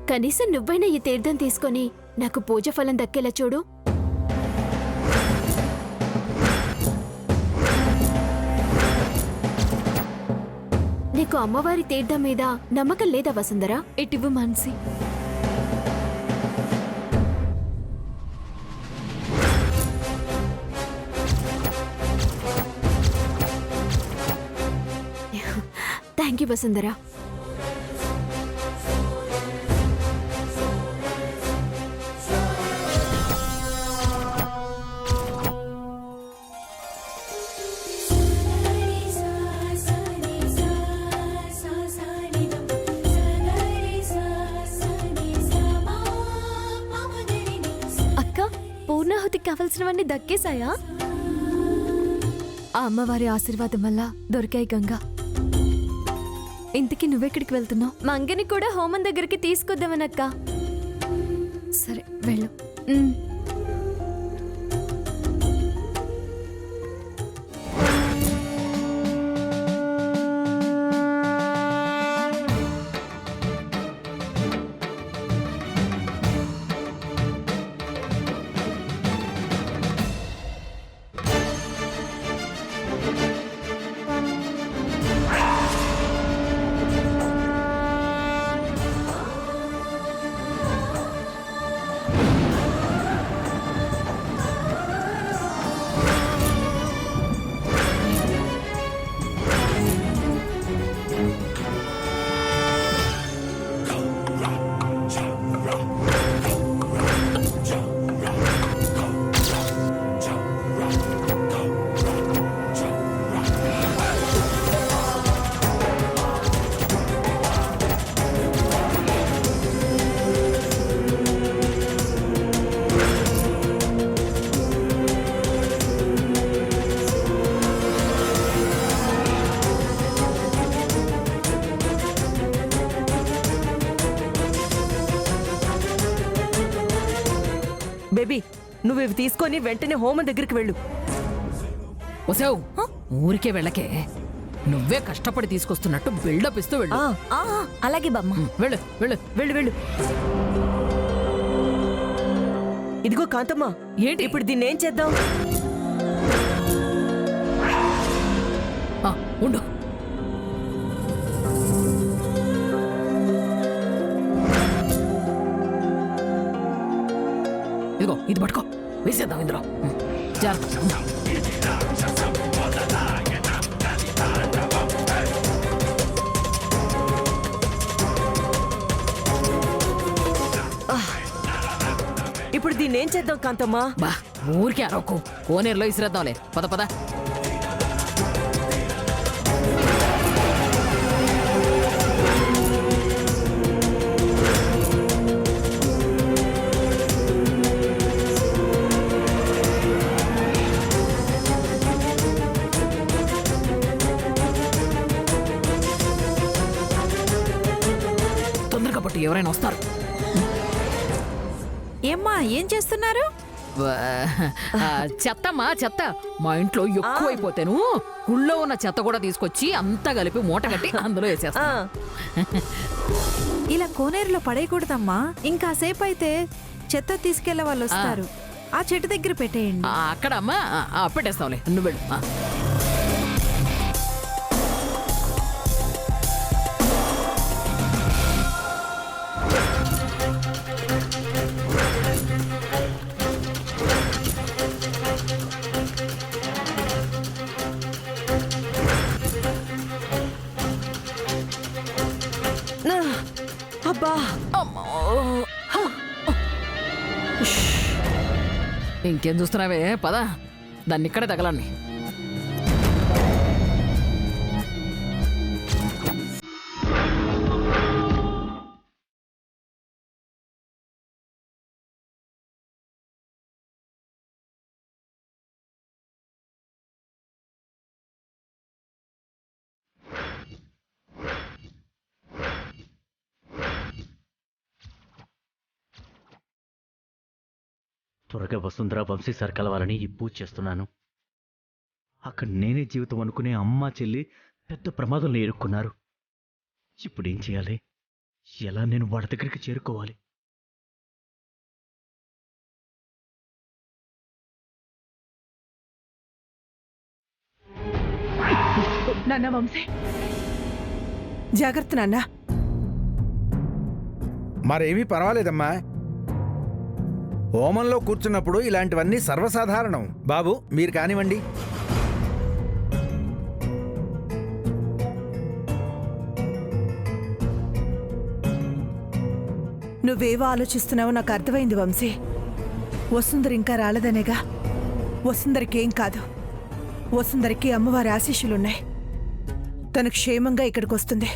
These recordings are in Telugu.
కనీసం నువ్వైనా ఈ తీర్థం తీసుకొని నాకు పూజ ఫలం దక్కేలా చూడు. నీకు అమ్మవారి తీర్థం మీద నమ్మకం లేదా వసుంధరా? ఇటివ్వు మాన్సి. థ్యాంక్ యూ వసుంధరా. అక్క, పూర్ణాహుతికి కావలసినవన్నీ దక్కేశాయా? ఆ అమ్మవారి ఆశీర్వాదం వల్ల దొరికాయి గంగా. ఇంతకీ నువ్వెక్కడికి వెళ్తున్నావు? మంగని కూడా హోమం దగ్గరికి తీసుకొద్దామనక్క. సరే వెళ్ళు. బేబీ, నువ్వు ఇవి తీసుకొని వెంటనే హోమం దగ్గరికి వెళ్ళు. వసావు ఊరికే వెళ్ళకే, నువ్వే కష్టపడి తీసుకొస్తున్నట్టు బిల్డప్ ఇస్తూ వెళ్ళు. అలాగే బామ్మ. వెళ్ళు వెళ్ళు వెళ్ళు వెళ్ళు. ఇదిగో కాంతమ్మ, ఏంటి ఇప్పుడు దీన్ని ఏం చేద్దాం? ఉండు. ఇదిగో ఇది పట్టుకో, వేసేద్దాం ఇందులో. జాగ్రత్త. ఇప్పుడు దీన్ని ఏం చేద్దాం కాంతమ్మ? బా ఊరికే అరవకు, కోనేరులో ఇసిరేద్దాంలే. పద పద. తొందరగా పట్టు, ఎవరైనా వస్తారు. ఏమ్మా, ఏం చేస్తున్నారు? చెత్తమ్మా చెత్త. మా ఇంట్లో ఎక్కువైపోతేను గుళ్ళో ఉన్న చెత్త కూడా తీసుకొచ్చి అంతా కలిపి మూట కట్టి అందులో వేసేస్తా. ఇలా కోనేరులో పడేయకూడదమ్మా. ఇంకాసేపు అయితే చెత్త తీసుకెళ్లే వాళ్ళు వస్తారు. ఆ చెట్టు దగ్గర పెట్టేయండి. అక్కడ అమ్మా పెట్టేస్తావులే, నువ్వు వెళ్ళు. అబ్బా, ఇంకేం చూస్తున్నావే, పద దాన్ని ఇక్కడే తగలండి. త్వరగా వసుంధర వంశీ సార్ కలవాలని ఈ పూజ చేస్తున్నాను. అక్కడ నేనే జీవితం అనుకునే అమ్మ చెల్లి పెద్ద ప్రమాదంలో ఇరుక్కున్నారు. ఇప్పుడేం చేయాలి? ఎలా నేను వాడి దగ్గరికి చేరుకోవాలి? నాన్న వంశీ, జాగ్రత్త నాన్న. మరేమీ పర్వాలేదమ్మా. హోమంలో కూర్చున్నప్పుడు ఇలాంటివన్నీ సర్వసాధారణం. బాబు మీరు కానివ్వండి. నువ్వేవో ఆలోచిస్తున్నావో నాకు అర్థమైంది వంశీ. వసుంధర ఇంకా రాలేదనేగా. వసుంధరకేం కాదు. వసుంధరకి అమ్మవారి ఆశీస్సులున్నాయి. తను క్షేమంగా ఇక్కడికి వస్తుంది.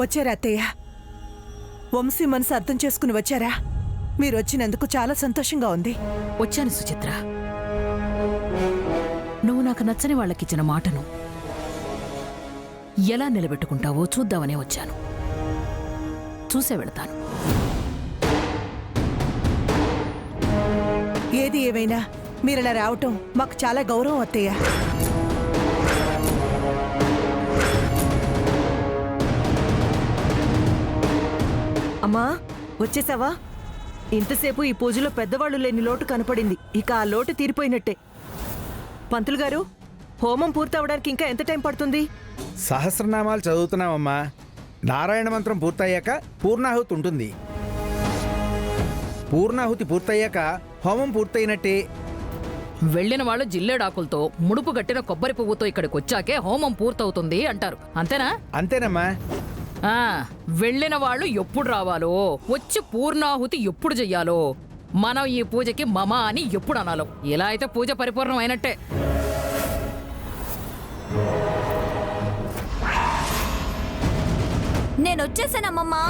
వచ్చారా అత్తయ్య? వంశీ మనసు అర్థం చేసుకుని వచ్చారా? మీరు వచ్చినందుకు చాలా సంతోషంగా ఉంది. వచ్చాను సుచిత్ర. నువ్వు నాకు నచ్చని వాళ్ళకిచ్చిన మాటను ఎలా నిలబెట్టుకుంటావో చూద్దామనే వచ్చాను. చూసే వెళతాను. ఏది ఏమైనా మీరిలా రావటం మాకు చాలా గౌరవం అత్తయ్య. అమ్మా వచ్చేసావా? ఇంతసేపు ఈ పూజలో పెద్దవాళ్ళు లేని లోటు కనపడింది. ఇక ఆ లోటు తీరిపోయినట్టే. పంతులు గారు, హోమం పూర్తవడానికి ఇంకా ఎంత టైం పడుతుంది? సహస్రనామాలు చదువుతున్నామమ్మా. నారాయణ మంత్రం పూర్తయ్యాక పూర్ణాహుతి ఉంటుంది. పూర్ణాహుతి పూర్తయ్యాక హోమం పూర్తయినట్టే. వెళ్ళిన వాళ్ళు జిల్లేడాకులతో ముడుపు గట్టిన కొబ్బరి పువ్వుతో ఇక్కడికి వచ్చాకే హోమం పూర్తవుతుంది అంటారు. అంతేనా? అంతేనమ్మా. వెళ్ళిన వాళ్ళు ఎప్పుడు రావాలో, వచ్చి పూర్ణాహుతి ఎప్పుడు చెయ్యాలో, మనం ఈ పూజకి మమ అని ఎప్పుడు అనాలో. ఇలా అయితే పూజ పరిపూర్ణం అయినట్టే. నేనొచ్చేసానమ్మమ్మా.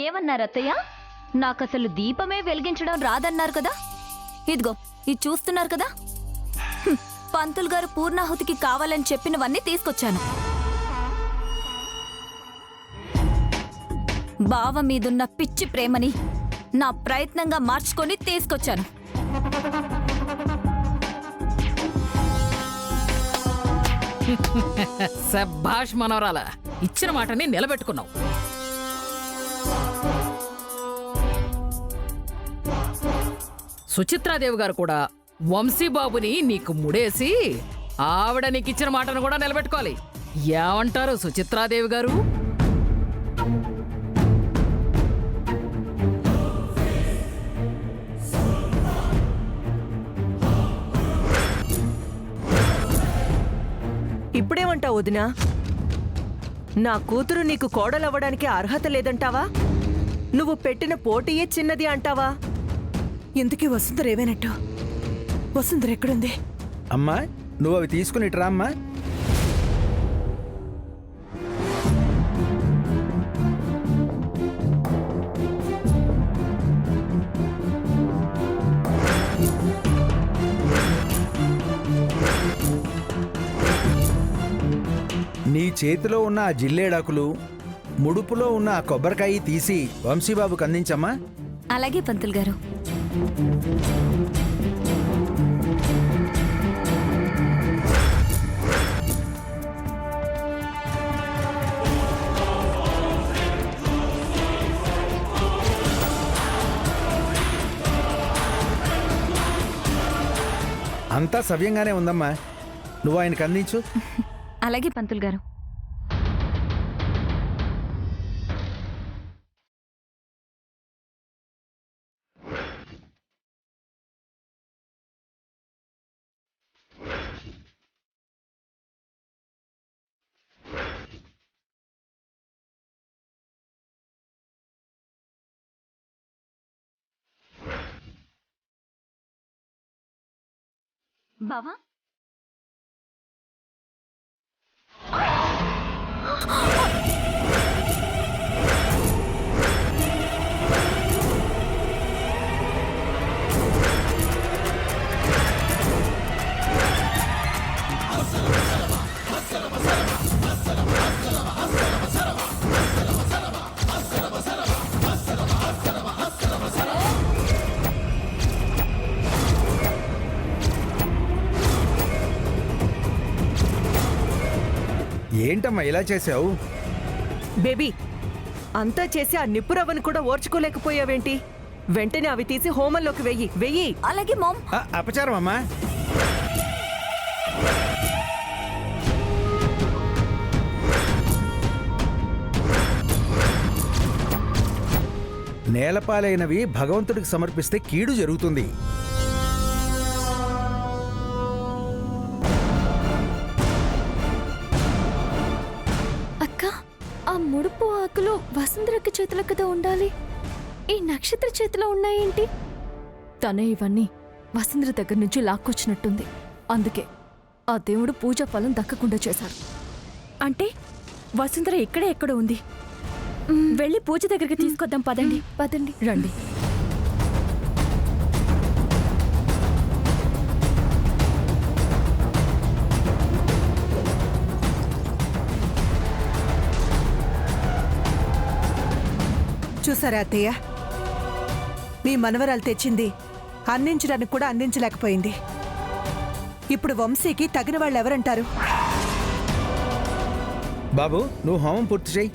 ఏమన్నారు అత్తయ్య? నాకసలు దీపమే వెలిగించడం రాదన్నారు కదా. ఇదిగో ఇది చూస్తున్నారు కదా. పంతులు గారు పూర్ణాహుతికి కావాలని చెప్పినవన్నీ తీసుకొచ్చాను. బావ మీదున్న పిచ్చి ప్రేమని నా ప్రయత్నంగా మార్చుకొని తీసుకొచ్చాను. శభాష్ మనవరాల, ఇచ్చిన మాటని నిలబెట్టుకున్నావు. సుచిత్రాదేవి గారు కూడా వంశీబాబుని నీకు ముడేసి ఆవిడ నీకిచ్చిన మాటను కూడా నిలబెట్టుకోవాలి. ఏమంటారు సుచిత్రాదేవి గారు? ఇప్పుడేమంటావు వదినా? నా కూతురు నీకు కోడలవ్వడానికి అర్హత లేదంటావా? నువ్వు పెట్టిన పోటీయే చిన్నది అంటావా? ఇంతకీ వసుంధర ఏమైనట్టు? వసుంధర ఎక్కడుంది? అమ్మా నువ్వు అవి తీసుకుని ఇటురా అమ్మా. నీ చేతిలో ఉన్న ఆ జిల్లేడాకులు ముడుపులో ఉన్న ఆ కొబ్బరికాయ తీసి వంశీబాబుకి అందించమ్మా. అలాగే పంతులు గారు. అంతా సవ్యంగానే ఉందమ్మా, నువ్వు ఆయనకు అందించు. అలాగే పంతులు గారు. బావా ఏంటమ్మా ఇలా చేసావు? బేబీ, అంతా చేసి ఆ నిప్పు రవ్వను కూడా ఓర్చుకోలేకపోయావేంటి? వెంటనే అవి తీసి హోమంలోకి వెయ్యి వెయ్యి. అలాగే మామ్. అపచారం అమ్మా. నేలపాలైనవి భగవంతుడికి సమర్పిస్తే కీడు జరుగుతుంది. అక్క, ఆ ముడుపు ఆకులు వసుంధరక్క చేతుల కదా ఉండాలి. ఈ నక్షత్ర చేతిలో ఉన్నాయేంటి? తనే ఇవన్నీ వసుంధర దగ్గర నుంచి లాక్కొచ్చినట్టుంది. అందుకే ఆ దేవుడు పూజా ఫలం దక్కకుండా చేశాడు. అంటే వసుంధర ఇక్కడే ఎక్కడో ఉంది. వెళ్ళి పూజ దగ్గరికి తీసుకొద్దాం. పదండి పదండి. రండి. చూసారా అత్తయ్య, మీ మనవరాలు తెచ్చింది అందించడానికి కూడా అందించలేకపోయింది. ఇప్పుడు వంశీకి తగిన వాళ్ళు ఎవరంటారు? బాబు, నువ్వు హోమం పూర్తి చేయి.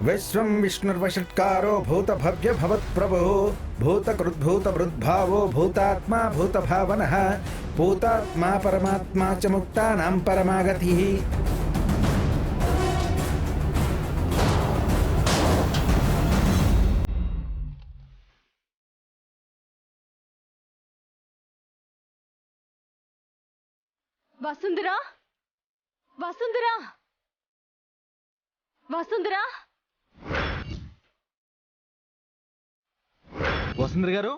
విశ్వం విష్ణుర్వషట్కారో భూత భవ్య భవత్ ప్రభు భూతకృద్భూత వృద్భావో భూతాత్మా భూత భావనః భూతాత్మా పరమాత్మా చ ముక్తానాం పరమాగతిః. వసుంధరా, వసుంధరా, వసుంధరా. వసుంధర గారు,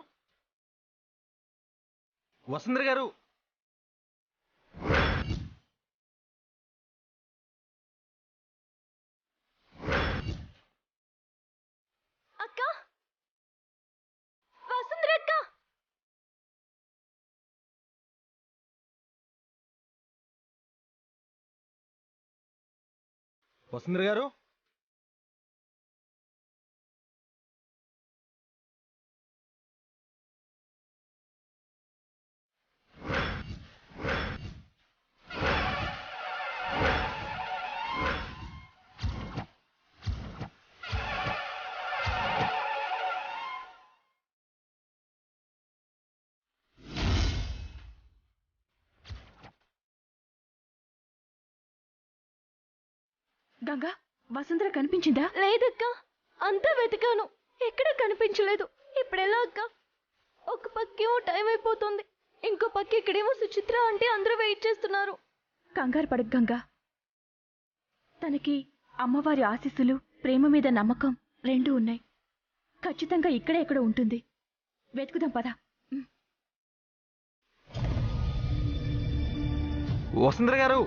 వసుంధర గారు. అక్క, వసుంధర అక్క. వసుంధర గారు, గంగా, వసుంధర కనిపించిందా? లేదక్క, అంతా వెతికాను, ఎక్కడ కనిపించలేదు. ఇప్పుడెలా అక్క? ఒక పక్కేమో టైం అయిపోతుంది, ఇంకో పక్క ఇక్కడేమో సుచిత్ర అంటే అందరూ వెయిట్ చేస్తున్నారు. కంగారు పడకు గంగా. తనకి అమ్మవారి ఆశీస్సులు, ప్రేమ మీద నమ్మకం రెండూ ఉన్నాయి. ఖచ్చితంగా ఇక్కడే ఎక్కడ ఉంటుంది. వెతుకుదాం పద. వసుంధర గారు.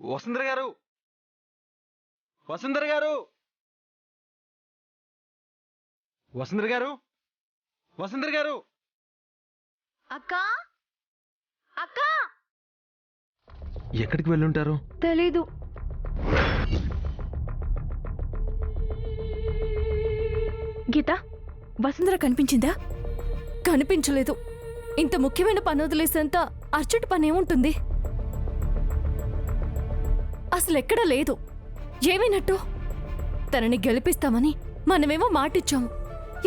వసుంధర గారు, వసుంధర గారు, వసుంధర గారు, వసుంధర గారు. అక్క అక్క ఎక్కడికి వెళ్ళుంటారు? తెలీదు. గీత, వసుంధర కనిపించిందా? కనిపించలేదు. ఇంత ముఖ్యమైన పని వదిలేసేంత అర్జెంట్ పని ఏముంటుంది? అసలెక్కడా లేదు. ఏమైనట్టు? తనని గెలిపిస్తామని మనమేమో మాటిచ్చాము.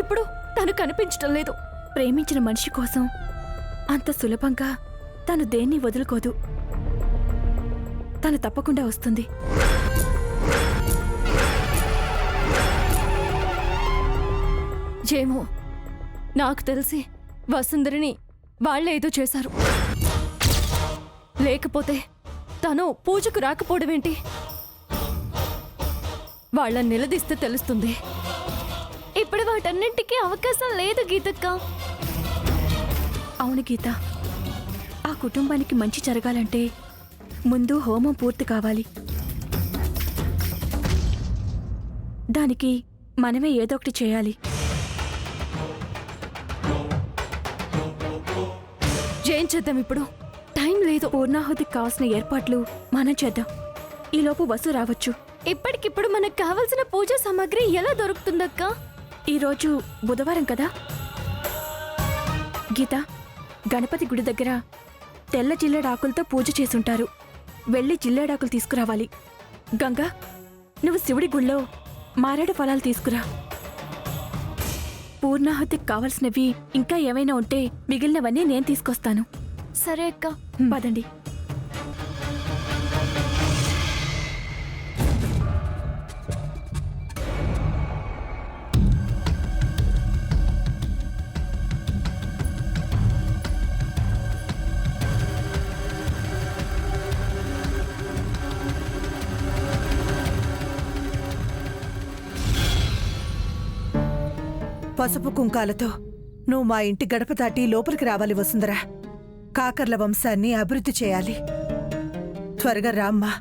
ఇప్పుడు తను కనిపించటం లేదు. ప్రేమించిన మనిషి కోసం అంత సులభంగా తను దేన్ని వదులుకోదు. తను తప్పకుండా వస్తుంది. ఏమో, నాకు తెలిసి వసుంధరిని వాళ్ళేదో చేశారు. లేకపోతే తను పూజకు రాకపోవడమేంటి? వాళ్ళని నిలదీస్తే తెలుస్తుంది. ఇప్పుడు వాటన్నింటికీ అవకాశం లేదు గీతక్క. అవును గీత, ఆ కుటుంబానికి మంచి జరగాలంటే ముందు హోమం పూర్తి కావాలి. దానికి మనమే ఏదో ఒకటి చేయాలి. ఏం చేద్దాం ఇప్పుడు? టైం లేదు. పూర్ణాహుతికి కావాల్సిన ఏర్పాట్లు మనం చేద్దాం. ఈలోపు వసు రావచ్చు. ఇప్పటికిప్పుడు మనకు కావలసిన పూజా సామాగ్రి ఎలా దొరుకుతుందక్క? ఈరోజు బుధవారం కదా గీత, గణపతి గుడి దగ్గర తెల్ల జిల్లేడాకులతో పూజ చేసుంటారు. వెళ్ళి జిల్లేడాకులు తీసుకురావాలి. గంగా, నువ్వు శివుడి గుళ్ళో మారేడు ఫలాలు తీసుకురా. పూర్ణాహుతికి కావలసినవి ఇంకా ఏమైనా ఉంటే మిగిలినవన్నీ నేను తీసుకొస్తాను. సరే అక్క, పదండి. పసుపు కుంకాలతో నువ్వు మా ఇంటి గడప దాటి లోపలికి రావాలి వసుంధర. కాకర్ల వంశాన్ని అభివృద్ధి చేయాలి. త్వరగా రామ్మా.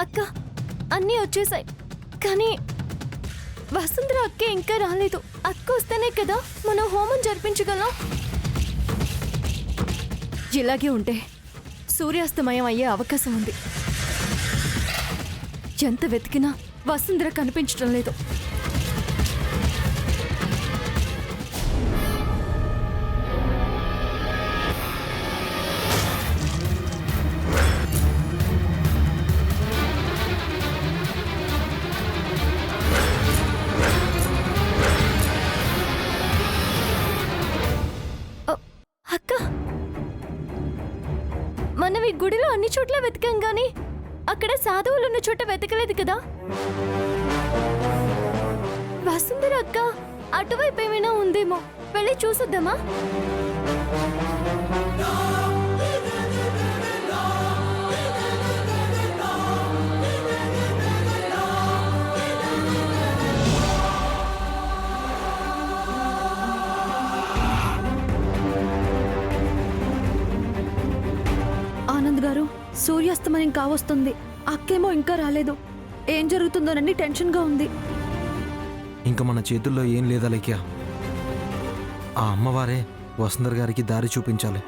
అక్క, అన్నీ వచ్చేసాయి. కానీ వసుంధర అక్కే ఇంకా రాలేదు. అక్క వస్తేనే కదా మనం హోమం జరిపించగలం. ఇలాగే ఉంటే సూర్యాస్తమయం అయ్యే అవకాశం ఉంది. ఎంత వెతికినా వసుంధర కనిపించడం లేదు. అక్క, మనం ఈ గుడిలో అన్ని చోట్ల వెతికాం గాని అక్కడ సాధువులు ఉన్న చోట వెతకలేదు కదా. వసుంధర అక్క అటువైపు ఏమైనా ఉందేమో, వెళ్ళి చూసొద్దామా? ఆనంద్ గారు, సూర్యాస్తమయం కావస్తుంది. అక్కేమో ఇంకా రాలేదు. ఏం జరుగుతుందోనని టెన్షన్గా ఉంది. ఇంకా మన చేతుల్లో ఏం లేదా లేఖ్య. ఆ అమ్మవారే వసుంధర గారికి దారి చూపించాలి.